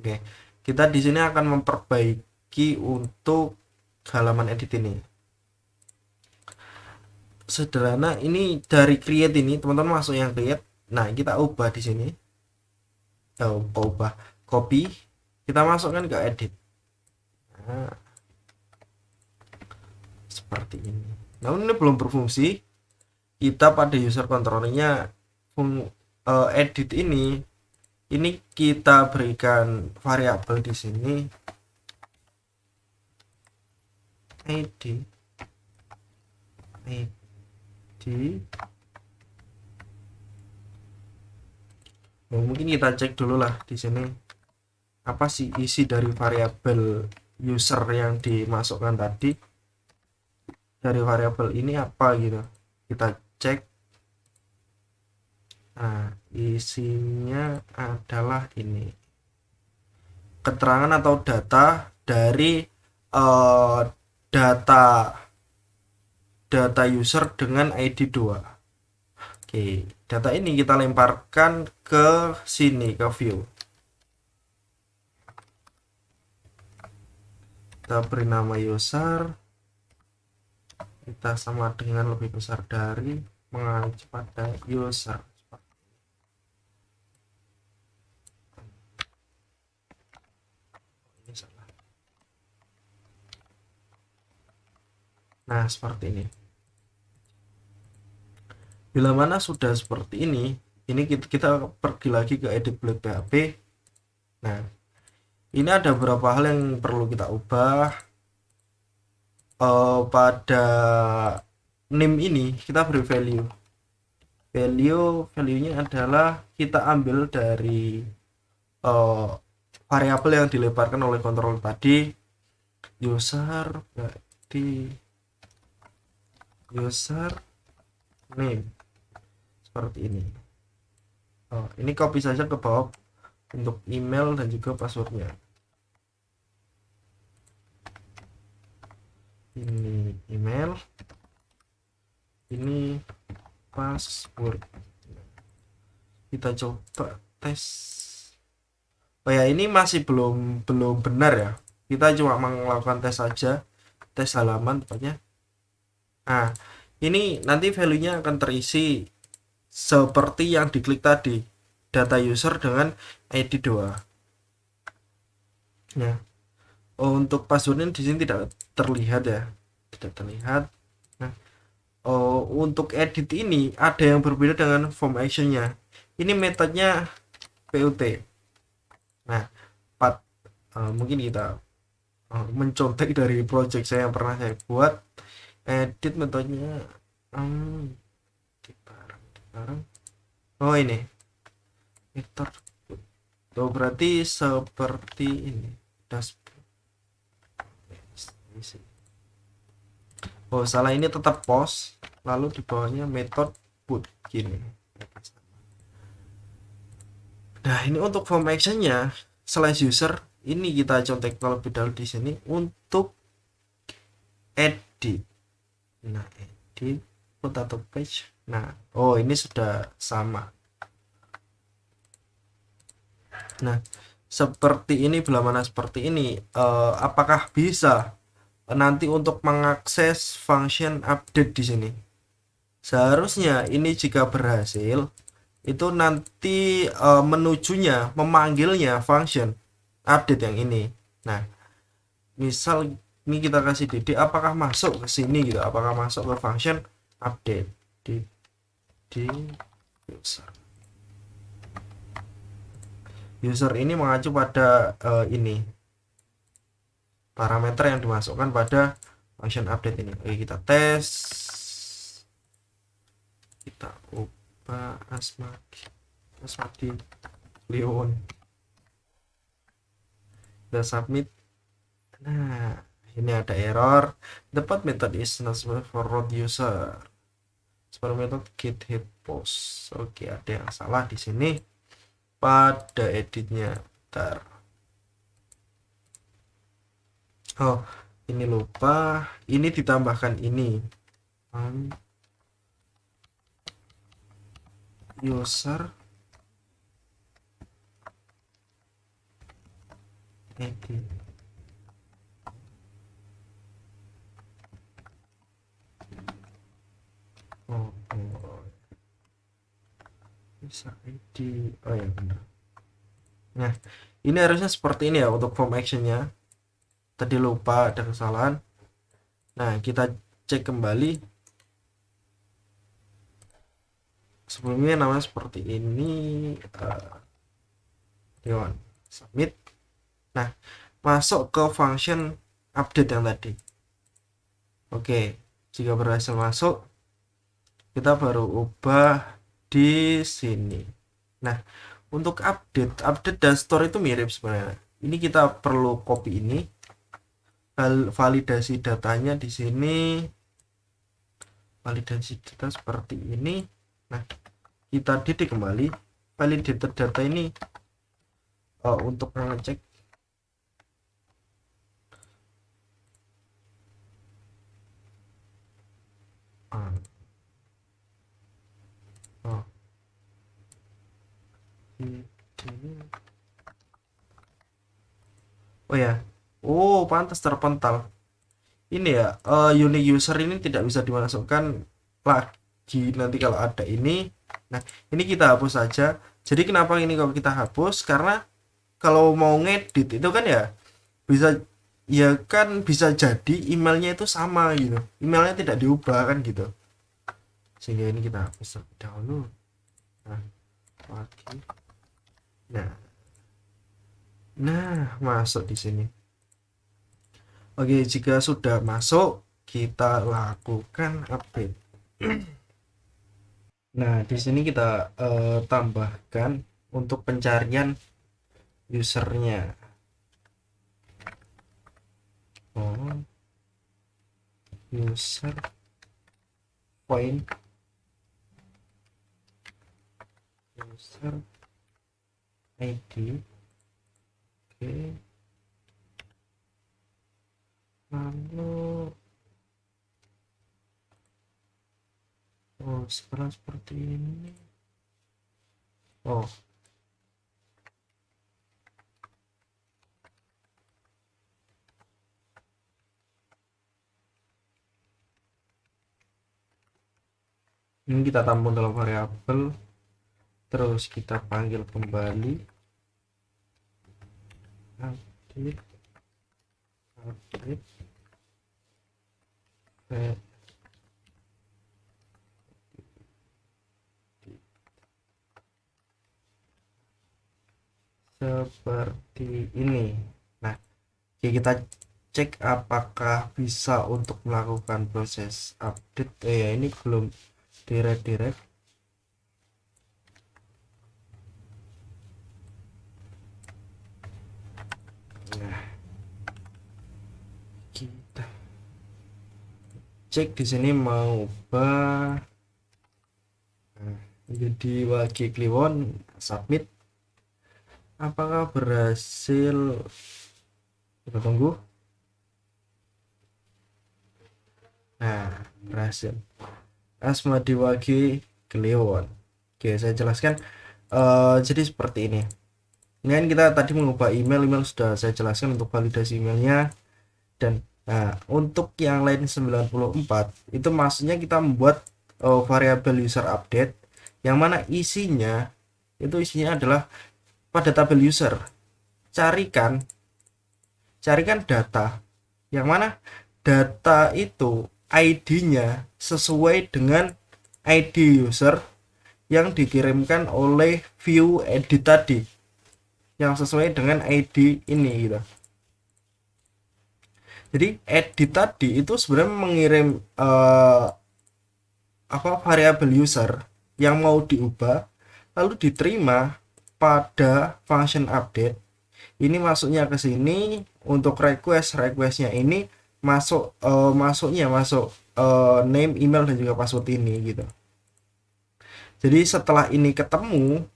Oke, kita di sini akan memperbaiki untuk halaman edit ini. Sederhana, ini dari create ini teman-teman masuk yang create. Nah, kita ubah di sini. Ubah copy, kita masukkan ke edit. Nah, seperti ini. Namun ini belum berfungsi. Kita pada user controllernya edit ini kita berikan variabel di sini ID mungkin kita cek dulu lah di sini apa sih isi dari variabel user yang dimasukkan tadi. Dari variabel ini apa gitu, kita cek. Nah, isinya adalah ini keterangan atau data dari data user dengan ID 2. Oke, data ini kita lemparkan ke sini, ke view. Kita beri nama user, kita sama dengan lebih besar dari, mengacu pada user. Ini salah. Nah, seperti ini. Bila mana sudah seperti ini kita pergi lagi ke edit build PHP. Nah, ini ada beberapa hal yang perlu kita ubah. Pada name ini kita beri value-nya adalah kita ambil dari variabel yang dilebarkan oleh controller tadi, user berarti user name seperti ini. Ini copy saja ke bawah untuk email dan juga passwordnya. Ini email, ini password. Kita coba tes. Oh ya, ini masih belum benar ya. Kita cuma melakukan tes saja, tes halaman tepatnya. Nah, ini nanti value-nya akan terisi seperti yang diklik tadi, data user dengan ID 2. Nah, untuk passwordnya di sini tidak terlihat ya, tidak terlihat. Nah, untuk edit ini ada yang berbeda dengan form actionnya. Ini metodenya PUT. Nah, mungkin kita mencontek dari project saya yang pernah saya buat. Edit metodenya bareng. Oh ini method. Oh berarti seperti ini dashboard. Oh salah, ini tetap post lalu di bawahnya method put gini. Nah ini untuk form actionnya slash user, ini kita contek terlebih dahulu di sini untuk edit. Nah edit put atau page. Nah oh ini sudah sama. Nah seperti ini, bila mana seperti ini, apakah bisa nanti untuk mengakses function update di sini? Seharusnya ini jika berhasil itu nanti menujunya, memanggilnya function update yang ini. Nah misal ini kita kasih dd, apakah masuk ke sini gitu, apakah masuk ke function update di user. User ini mengacu pada ini parameter yang dimasukkan pada function update ini. Oke kita tes, kita ubah Asmadi Leon, kita submit. Nah ini ada error, the path method is not for root user, seperti method get hit post. Oke ada yang salah di sini pada editnya. Bentar. Oh ini lupa, ini ditambahkan ini user edit. Oh bisa ID. Oh ya benar. Nah ini harusnya seperti ini ya untuk form actionnya. Tadi lupa, ada kesalahan. Nah kita cek kembali, sebelumnya namanya seperti ini. Dewan submit. Nah masuk ke function update yang tadi. Oke jika berhasil masuk, kita baru ubah di sini. Nah untuk update dan store itu mirip sebenarnya. Ini kita perlu copy ini, validasi datanya di sini, validasi data seperti ini. Nah kita didik kembali validated data ini untuk mengecek oh ya, oh pantas terpental ini ya. Unique user ini tidak bisa dimasukkan lagi nanti kalau ada ini. Nah ini kita hapus saja. Jadi kenapa ini kalau kita hapus, karena kalau mau ngedit itu kan ya bisa, ya kan bisa jadi emailnya itu sama gitu, emailnya tidak diubah kan gitu, sehingga ini kita hapus terlebih dahulu. Nah lagi, nah masuk di sini. Oke jika sudah masuk, kita lakukan update. Nah di sini kita tambahkan untuk pencarian usernya. Oh user point user ID. Oke lalu sekarang seperti ini. Oh ini kita tampung dalam variabel, terus kita panggil kembali update seperti ini. Nah kita cek apakah bisa untuk melakukan proses update. Ya ini belum direct. Nah, kita cek di sini mau ubah jadi Wage Kliwon, submit. Apakah berhasil? Kita tunggu. Nah, berhasil. Asmadi Wage Kliwon. Oke, saya jelaskan. Jadi seperti ini. Ini kan kita tadi mengubah email sudah saya jelaskan untuk validasi emailnya. Dan nah, untuk yang lain 94 itu maksudnya kita membuat variabel user update yang mana isinya adalah pada tabel user carikan data yang mana data itu ID-nya sesuai dengan ID user yang dikirimkan oleh view edit tadi, yang sesuai dengan ID ini gitu. Jadi edit tadi itu sebenarnya mengirim variabel user yang mau diubah lalu diterima pada function update. Ini masuknya ke sini untuk requestnya ini masuknya name, email dan juga password ini gitu. Jadi setelah ini ketemu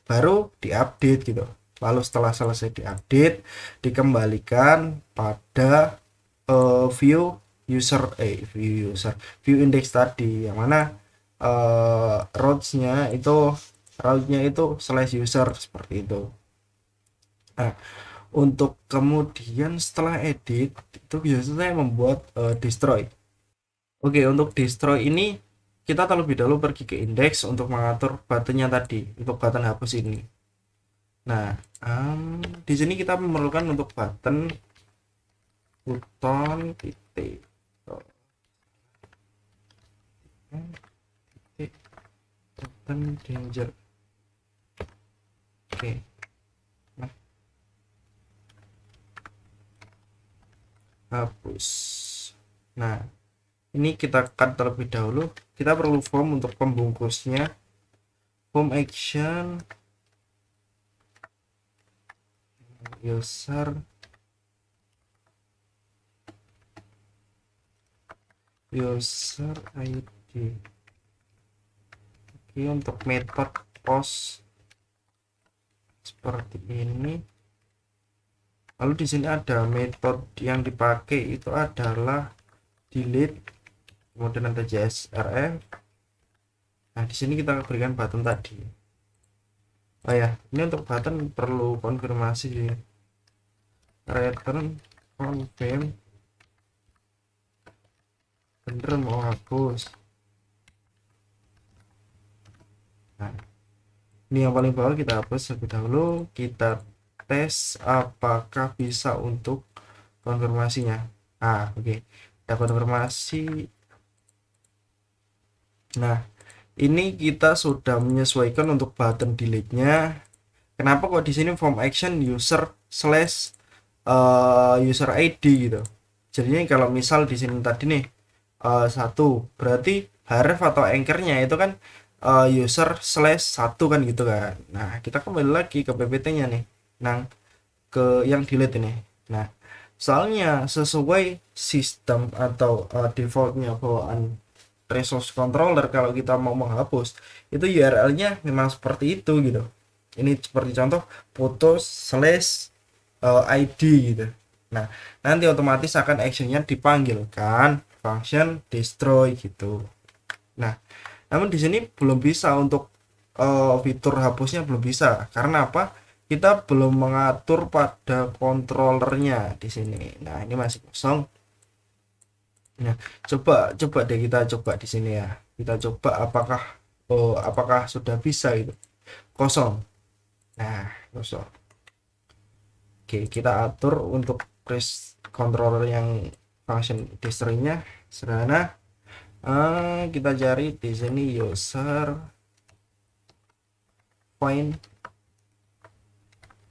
baru diupdate gitu. Lalu setelah selesai diupdate dikembalikan pada view index tadi, yang mana route-nya itu /user seperti itu. Nah, untuk kemudian setelah edit itu biasanya saya membuat destroy. Oke, untuk destroy ini kita terlebih dahulu pergi ke index untuk mengatur buttonnya tadi, untuk button hapus ini. Nah, di sini kita memerlukan untuk button titik button danger. Oke. Hapus. Nah, ini kita cut terlebih dahulu. Kita perlu form untuk pembungkusnya. Form action user ID. Oke, untuk metode post seperti ini. Lalu di sini ada metode yang dipakai itu adalah delete, kemudian ada JSRF. Nah, di sini kita berikan button tadi. Oh ya, ini untuk button perlu konfirmasi return confirm bener mau hapus. Nah, ini yang paling bawah kita hapus terlebih dahulu. Kita tes apakah bisa untuk konfirmasinya. Oke. Ada konfirmasi. Nah, ini kita sudah menyesuaikan untuk button delete-nya. Kenapa kok di sini form action user ID gitu. Jadinya kalau misal di sini tadi nih satu, berarti href atau anchor-nya itu kan user/1 kan gitu kan. Nah, kita kembali lagi ke PPT-nya nih. Nah, ke yang delete ini. Nah, soalnya sesuai sistem atau defaultnya bawaan resource controller, kalau kita mau menghapus itu URL-nya memang seperti itu gitu. Ini seperti contoh photo/id gitu. Nah, nanti otomatis akan actionnya dipanggilkan function destroy gitu. Nah, namun di sini belum bisa untuk fitur hapusnya, belum bisa. Karena apa? Kita belum mengatur pada controllernya di sini. Nah, ini masih kosong. Nah, coba deh kita coba di sini ya. Kita coba apakah sudah bisa itu. Kosong. Nah, kosong. Oke, kita atur untuk controller yang function destroy-nya sederhana. Kita cari di sini user find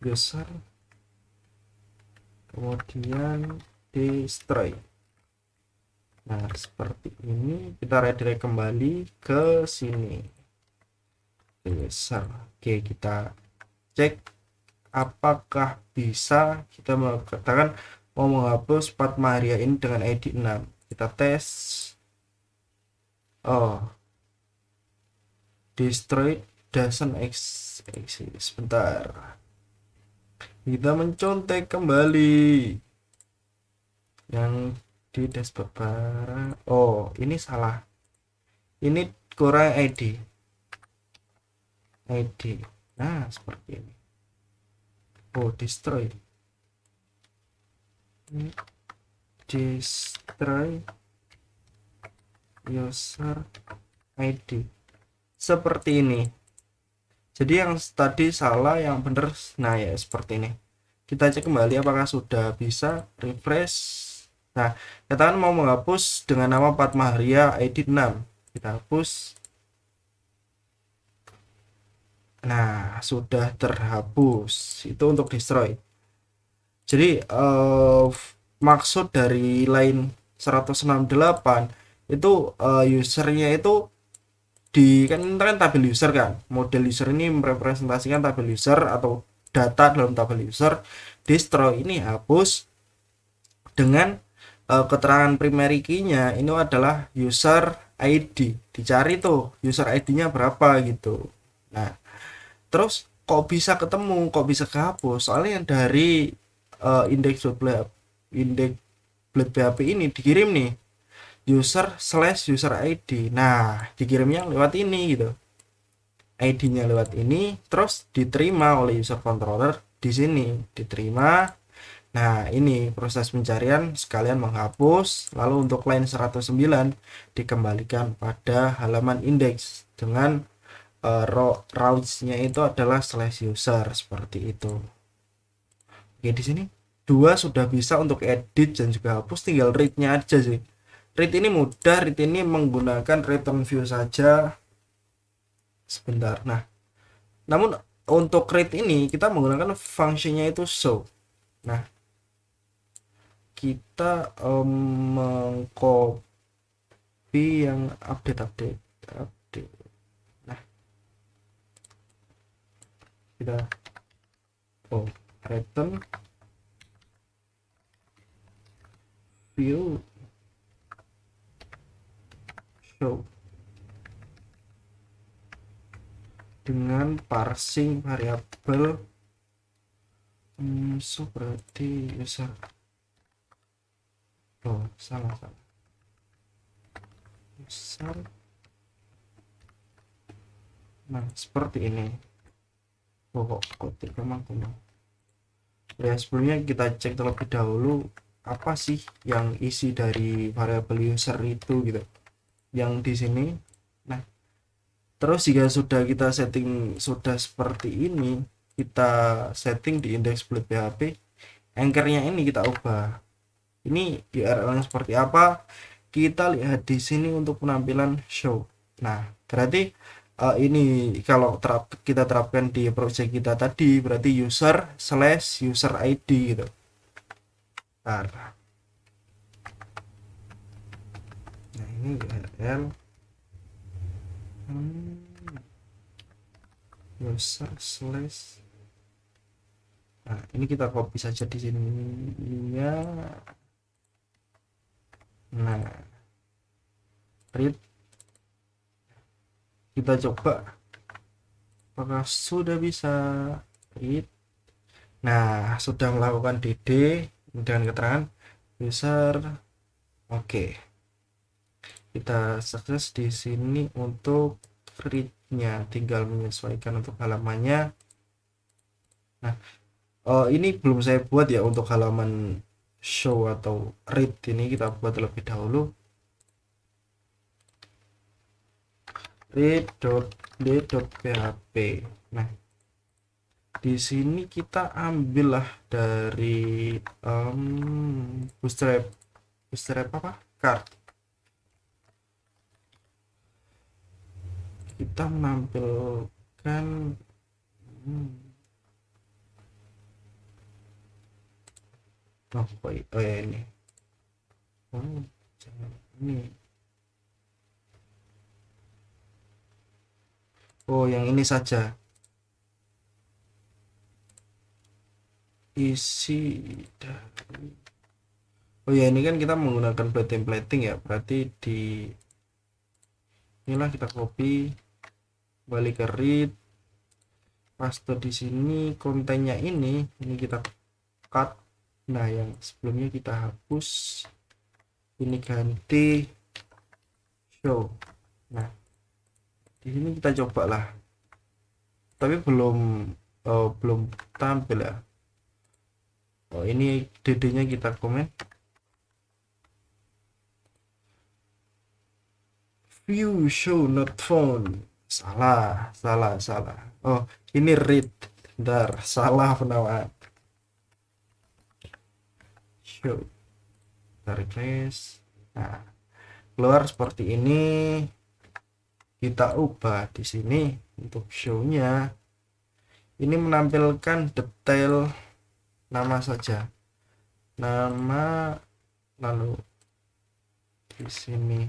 user, kemudian destroy. Nah, seperti ini kita redirect kembali ke sini. User. Oke, kita cek apakah bisa kita mengatakan mau menghapus Fatma Maria ini dengan ID 6. Kita tes. Oh, destroy doesn't exist. Sebentar. Kita mencontek kembali yang di dashboard barang. Oh, ini salah. Ini kurang ID. Nah, seperti ini. Oh, destroy. Destroy user ID. Seperti ini. Jadi yang tadi salah, yang benar. Nah, ya seperti ini. Kita cek kembali apakah sudah bisa. Refresh. Nah, katakan mau menghapus dengan nama Fatma Maria ID 6. Kita hapus. Nah, sudah terhapus. Itu untuk destroy. Jadi maksud dari line 168 itu usernya itu di kan tabel user kan. Model user ini merepresentasikan tabel user atau data dalam tabel user. Destroy ini hapus dengan keterangan primary key-nya ini adalah user ID. Dicari tuh user ID-nya berapa gitu. Nah, terus kok bisa ketemu, kok bisa kehapus? Soalnya yang dari index.php ini dikirim nih user/user ID. Nah, dikirimnya lewat ini gitu. ID-nya lewat ini, terus diterima oleh user controller di sini, diterima. Nah, ini proses pencarian sekalian menghapus, lalu untuk line 109 dikembalikan pada halaman index dengan rows-nya itu adalah /user seperti itu. Oke, di sini dua sudah bisa untuk edit dan juga hapus, tinggal read-nya aja sih. Read ini mudah, read ini menggunakan return view saja. Sebentar. Nah, namun untuk read ini kita menggunakan fungsinya itu show. Nah, kita mengcopy yang update. Nah, kita return view show dengan parsing variabel so berarti user salah user. Nah, seperti ini. Kok memang ya, sebelumnya kita cek terlebih dahulu apa sih yang isi dari variabel user itu gitu yang di sini. Nah, terus jika sudah kita setting sudah seperti ini, kita setting di index.php, anchornya ini kita ubah. Ini URL seperti apa kita lihat di sini untuk penampilan show. Nah, berarti ini kalau kita terapkan di project kita tadi berarti user/user ID gitu. Nah, ini URL user/ nah, ini kita copy saja di sini ya. Nah, read kita coba apakah sudah bisa read. Nah, sudah melakukan DD dengan keterangan user. Oke, kita sukses di sini untuk read-nya, tinggal menyesuaikan untuk halamannya. Nah, ini belum saya buat ya untuk halaman show atau read, ini kita buat terlebih dahulu. read.d.php. Nah, di sini kita ambillah dari bootstrap apa card. Kita menampilkan oh ya ini Jangan ini. Oh, yang ini saja. Isi dari. Oh ya, ini kan kita menggunakan plate templating ya. Berarti di inilah kita copy, balik ke read, paste di sini kontennya ini kita cut. Nah, yang sebelumnya kita hapus. Ini ganti show. Nah, di sini kita coba lah. Tapi belum tampil ya. Oh, ini DD-nya kita komen. View show not found. Salah. Oh, ini read. Bentar, salah penamaan. Show. Kita refresh. Nah, keluar seperti ini. Kita ubah di sini untuk show-nya. Ini menampilkan detail nama saja. Nama, lalu di sini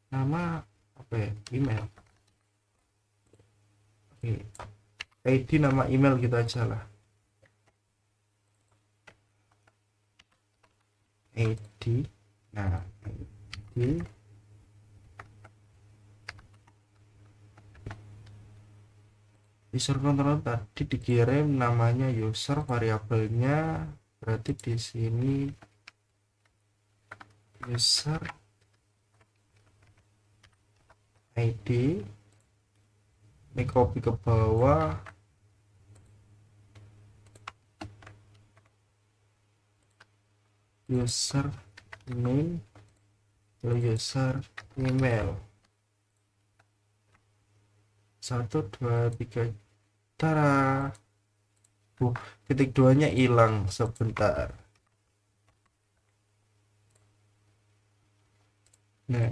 nama apa ya? Email. Oke. ID nama email gitu aja lah. ID. Nah, ID user controller tadi dikirim namanya user, variabelnya berarti di sini user ID, ini copy ke bawah, user name, user email, 1 2 3, tara. Titik 2 nya hilang sebentar. Nah,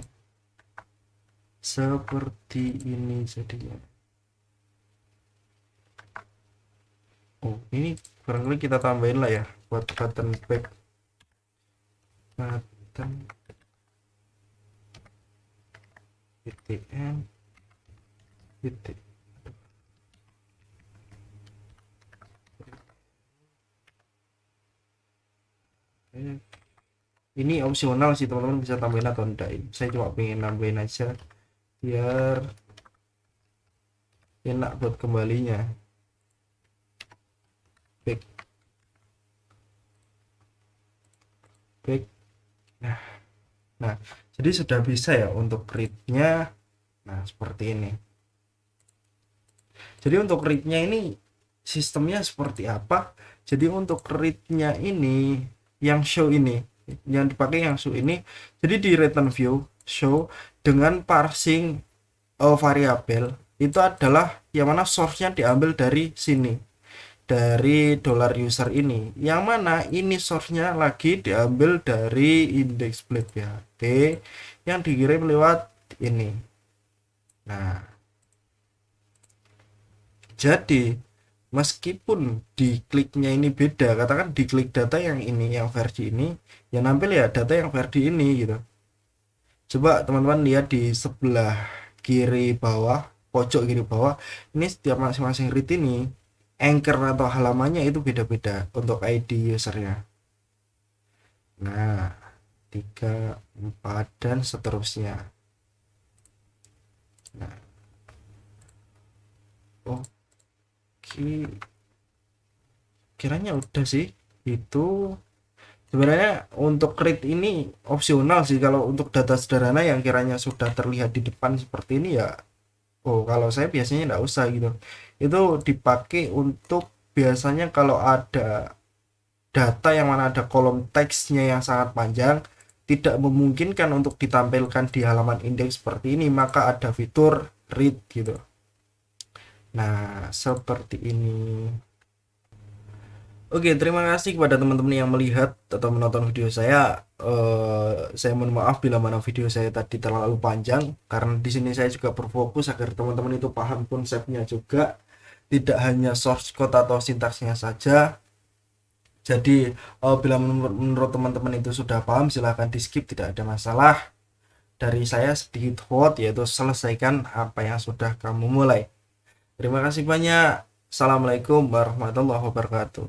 seperti ini jadinya. Oh, ini barangkali kita tambahin lah ya buat button back. Button btn bt. Ini opsional sih, teman-teman bisa tambahin atau enggak. Saya cuma pengen nambahin aja biar enak buat kembalinya. Back. Nah, jadi sudah bisa ya untuk read-nya. Nah, seperti ini. Jadi untuk read-nya ini sistemnya seperti apa? Jadi untuk read-nya ini yang show ini, yang dipakai yang show ini, jadi di return view show dengan parsing variabel itu adalah yang mana source-nya diambil dari sini, dari $user ini, yang mana ini source-nya lagi diambil dari index plate PHP yang dikirim lewat ini. Nah, jadi meskipun di kliknya ini beda, katakan di klik data yang ini, yang versi ini, yang nampil ya data yang versi ini gitu. Coba teman-teman lihat di sebelah kiri bawah, pojok kiri bawah, ini setiap masing-masing read ini anchor atau halamannya itu beda-beda untuk ID usernya. Nah, 3, 4 dan seterusnya. Nah, oke, kiranya udah sih. Itu sebenarnya untuk read ini opsional sih. Kalau untuk data sederhana yang kiranya sudah terlihat di depan seperti ini ya, oh kalau saya biasanya nggak usah gitu. Itu dipakai untuk biasanya kalau ada data yang mana ada kolom teksnya yang sangat panjang, tidak memungkinkan untuk ditampilkan di halaman indeks seperti ini, maka ada fitur read gitu. Nah, seperti ini. Oke, terima kasih kepada teman-teman yang melihat atau menonton video saya. Saya mohon maaf bila mana video saya tadi terlalu panjang, karena di sini saya juga berfokus agar teman-teman itu paham konsepnya juga, tidak hanya source code atau sintaksnya saja. Jadi bila menurut teman-teman itu sudah paham, silahkan di skip, tidak ada masalah. Dari saya sedikit quote, yaitu selesaikan apa yang sudah kamu mulai. Terima kasih banyak. Assalamualaikum warahmatullahi wabarakatuh.